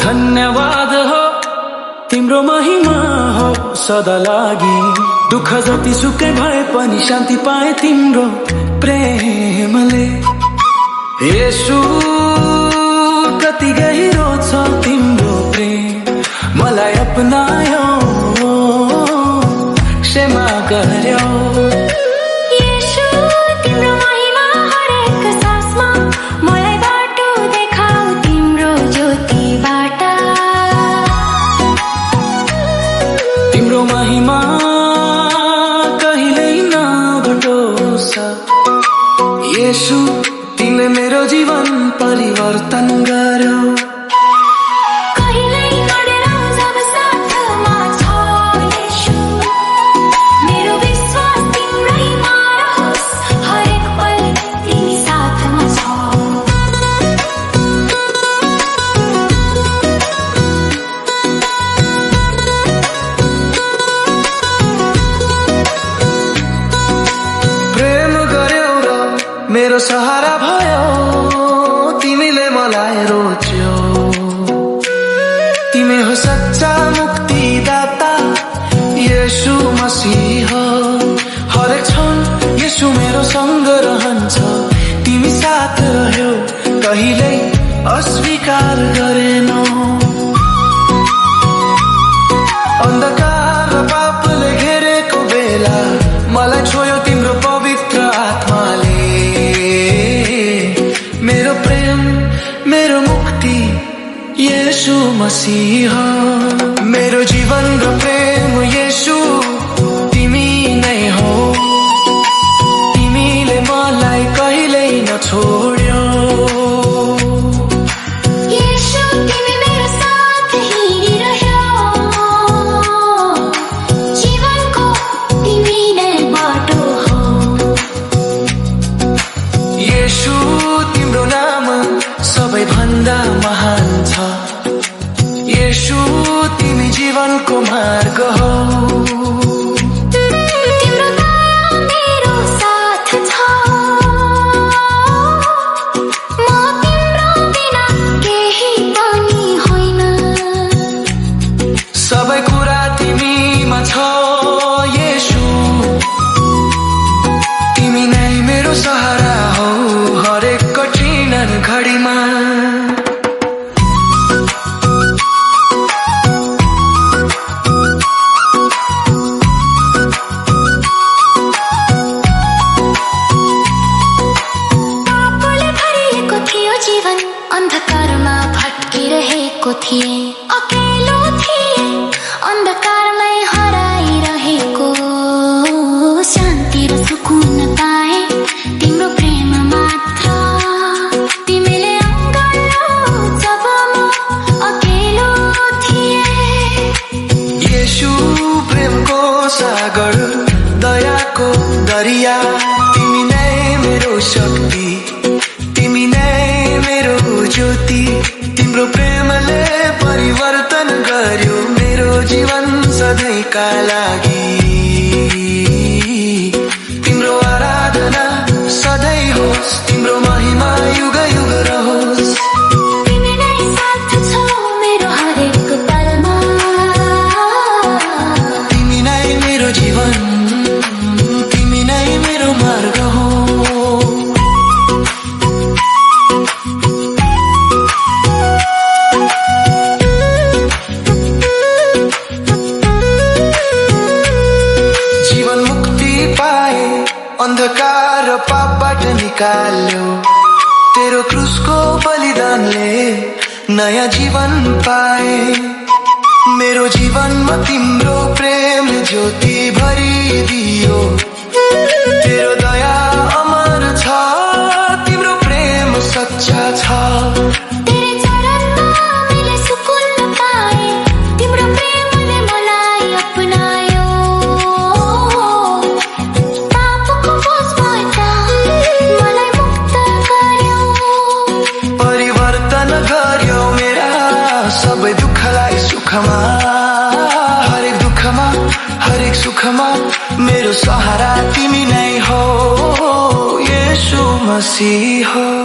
धन्यवाद हो तिम्रो महिमा हो सदा लागि। दुःख जति सुकै भए पनि शान्ति पाए तिम्रो प्रेमले। येशू कति गहिरो छ तिम्रो प्रेम, मलाई अपनायो क्षमा गर्यो। येशू तिम्रो महिमा हरेक सासमा, मलाई बाटो देखाऊ तिम्रो ज्योतिबाट। तिम्रो महिमा कहिल्यै नघटोस् येशू, तिमीले मेरो जीवन परिवर्तन गर्यो। कहिल्यै नडराऊ जब साथमा छ येशू, मेरो विश्वास तिम्रैमा रहोस्, हरेक पल तिमी साथमा छौ। प्रेम गर्यौ र मेरो सहारा भयो, तिमीले मलाई रोज्यौ। तिमी हो सच्चा मुक्तिदाता येशू मसीह। हरेक क्षण येशू मेरो सँग रहन्छ, तिमी साथ रह्यौ, कहिल्यै अस्वीकार गरेनौ। अन्धकार र पापले घेरेको बेला मलाई छोयो तिम्रो पवित्र आत्माले। मेरो प्रेम, मेरो मुक्ति येशू मसीह। मेरो जीवन र प्रेम येशू तिमी नै हो, तिमीले मलाई कहिल्यै नछोड्यौ। येशू तिमी मेरो साथ हिँडिरह्यौ, जीवनको तिमी नै बाटो हो। येशू तिम्रो नाम सबैभन्दा महान छ, येशू तिमी जीवनको मार्ग हो। तिम्रो दया मेरो साथ छ, म तिम्रो बिना केही पनि होइन। सबै कुरा तिमीमा छ येशू, तिमी नै मेरो सहारा हो हरेक कठिन घडीमा। पापले भरिएको थियो जीवन, अन्धकारमा भट्किरहेको थिए। अकेलो थिए, अन्धकारमै हराइरहेको, शान्ति र सुकुन पाए तिम्रो प्रेम मात्र। तिमीले अँगाल्यौ जब म अकेलो थिएँ। येशू प्रेमको सागर, दयाको दरिया, तिमी नै मेरो शक्ति, तिमी नै मेरो ज्योति। तिम्रो प्रेमले परिवर्तन गर्यो मेरो जीवन सधैँका लागि। तिम्रो आराधना सधैँ होस्, तिम्रो महिमा युग युग रहोस्। तिमी नै साथ छौ मेरो हरेक पलमा, तिमी नै मेरो जीवन, तिमी नै मेरो मार्ग हो। जीवन मुक्ति पाए, अन्धकार र पापबाट निकाल्यो, तेरो क्रुसको बलिदानले नयाँ जीवन पाए। मेरो जीवनमा तिम्रो प्रेम ज्योति भरिदियो, तेरो दया अमर छ, तिम्रो प्रेम सच्चा छ। तेरे चरणमा मैले सुकुन पाए, तिम्रो प्रेमले मलाई अपनायो। पापको सुखमा मेरो सहारा तिमी नै हो येशू मसीह हो